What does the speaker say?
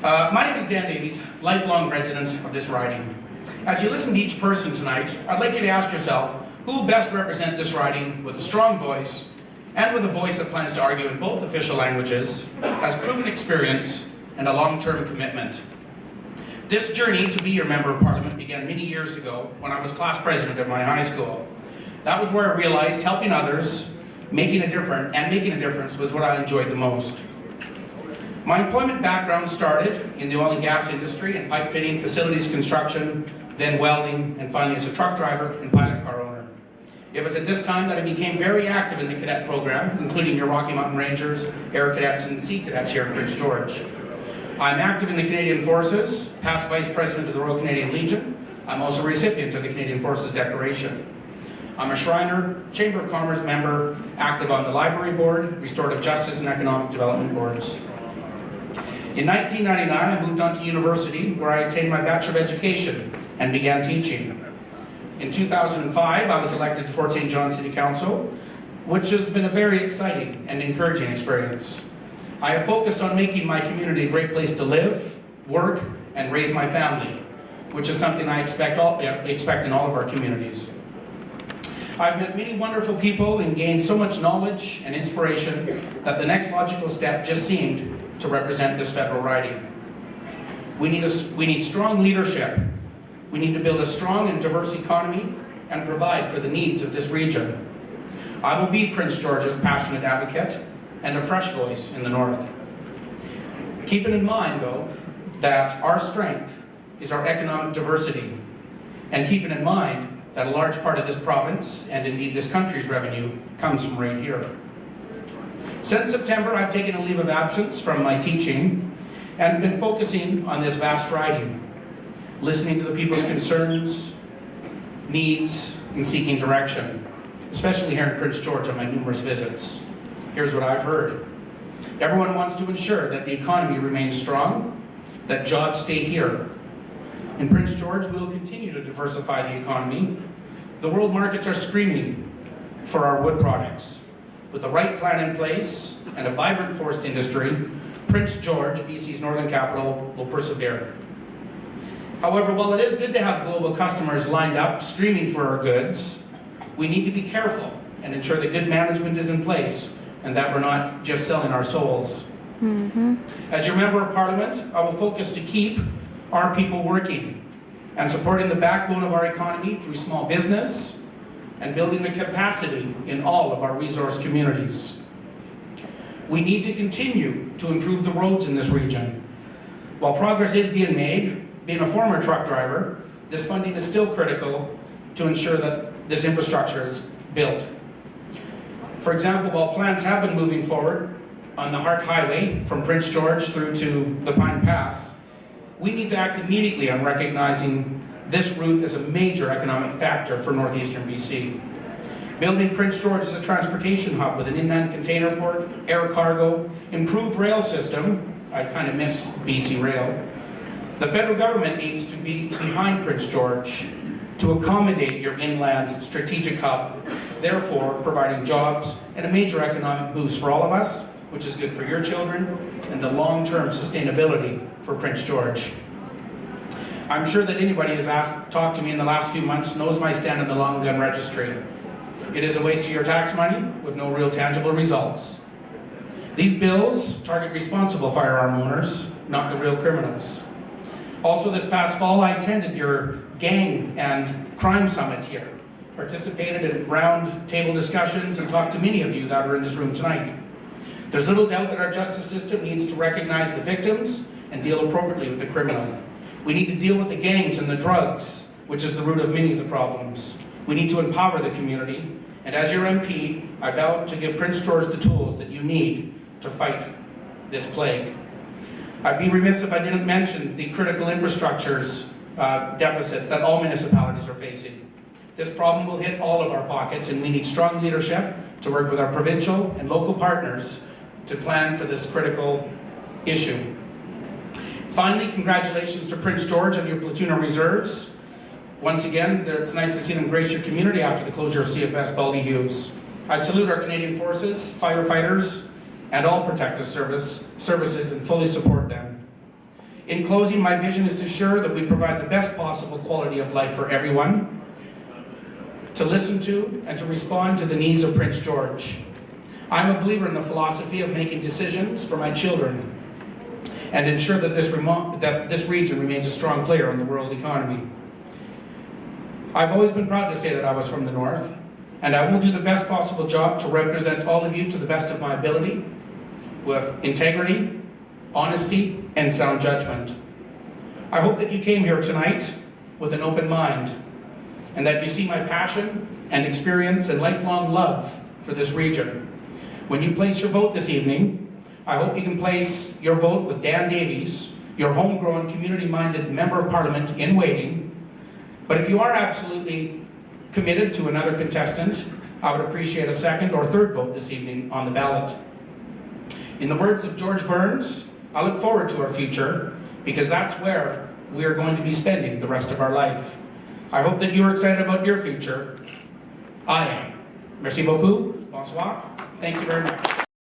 My name is Davies, lifelong resident of this riding. As you listen to each person tonight, I'd like you to ask yourself who will best represent this riding with a strong voice and with a voice that plans to argue in both official languages, has proven experience and a long-term commitment. This journey to be your Member of Parliament began many years ago when I was class president at my high school. That was where I realized helping others, making a difference was what I enjoyed the most. My employment background started in the oil and gas industry and pipe fitting, facilities construction, then welding, and finally as a truck driver and pilot car owner. It was at this time that I became very active in the cadet program, including your Rocky Mountain Rangers, Air Cadets, and Sea Cadets here in Prince George. I'm active in the Canadian Forces, past Vice President of the Royal Canadian Legion. I'm also a recipient of the Canadian Forces Decoration. I'm a Shriner, Chamber of Commerce member, active on the Library Board, Restorative Justice and Economic Development Boards. In 1999, I moved on to university where I attained my Bachelor of Education and began teaching. In 2005, I was elected to Fort St. John City Council, which has been a very exciting and encouraging experience. I have focused on making my community a great place to live, work, and raise my family, which is something I expect in all of our communities. I've met many wonderful people and gained so much knowledge and inspiration that the next logical step just seemed to represent this federal riding. We need strong leadership. We need to build a strong and diverse economy and provide for the needs of this region. I will be Prince George's passionate advocate and a fresh voice in the North. Keeping in mind, though, that our strength is our economic diversity, and keeping in mind that a large part of this province, and indeed this country's revenue, comes from right here. Since September, I've taken a leave of absence from my teaching and been focusing on this vast riding, listening to the people's concerns, needs, and seeking direction, especially here in Prince George on my numerous visits. Here's what I've heard. Everyone wants to ensure that the economy remains strong, that jobs stay here. In Prince George, we will continue to diversify the economy. The world markets are screaming for our wood products. With the right plan in place and a vibrant forest industry, Prince George, BC's northern capital, will persevere. However, while it is good to have global customers lined up screaming for our goods, we need to be careful and ensure that good management is in place and that we're not just selling our souls. As your Member of Parliament, I will focus to keep our people working and supporting the backbone of our economy through small business and building the capacity in all of our resource communities. We need to continue to improve the roads in this region. While progress is being made, being a former truck driver, this funding is still critical to ensure that this infrastructure is built. For example, while plans have been moving forward on the Hart Highway from Prince George through to the Pine Pass, we need to act immediately on recognizing this route as a major economic factor for northeastern BC. Building Prince George as a transportation hub with an inland container port, air cargo, improved rail system, I kind of miss BC Rail. The federal government needs to be behind Prince George to accommodate your inland strategic hub, therefore providing jobs and a major economic boost for all of us, which is good for your children and the long-term sustainability for Prince George. I'm sure that anybody who's talked to me in the last few months knows my stand on the long gun registry. It is a waste of your tax money with no real tangible results. These bills target responsible firearm owners, not the real criminals. Also this past fall, I attended your gang and crime summit here, participated in round table discussions and talked to many of you that are in this room tonight. There's little doubt that our justice system needs to recognize the victims and deal appropriately with the criminal. We need to deal with the gangs and the drugs, which is the root of many of the problems. We need to empower the community, and as your MP, I vow to give Prince George the tools that you need to fight this plague. I'd be remiss if I didn't mention the critical infrastructures deficits that all municipalities are facing. This problem will hit all of our pockets, and we need strong leadership to work with our provincial and local partners to plan for this critical issue. Finally, congratulations to Prince George on your platoon of reserves. Once again, it's nice to see them grace your community after the closure of CFS Baldy Hughes. I salute our Canadian Forces, firefighters, and all protective services and fully support them. In closing, my vision is to ensure that we provide the best possible quality of life for everyone, to listen to and to respond to the needs of Prince George. I'm a believer in the philosophy of making decisions for my children and ensure that this region remains a strong player in the world economy. I've always been proud to say that I was from the North, and I will do the best possible job to represent all of you to the best of my ability, with integrity, honesty, and sound judgment. I hope that you came here tonight with an open mind, and that you see my passion and experience and lifelong love for this region. When you place your vote this evening, I hope you can place your vote with Dan Davies, your homegrown, community-minded Member of Parliament in waiting. But if you are absolutely committed to another contestant, I would appreciate a second or third vote this evening on the ballot. In the words of George Burns, I look forward to our future, because that's where we are going to be spending the rest of our life. I hope that you are excited about your future. I am. Merci beaucoup. Bonsoir. Thank you very much.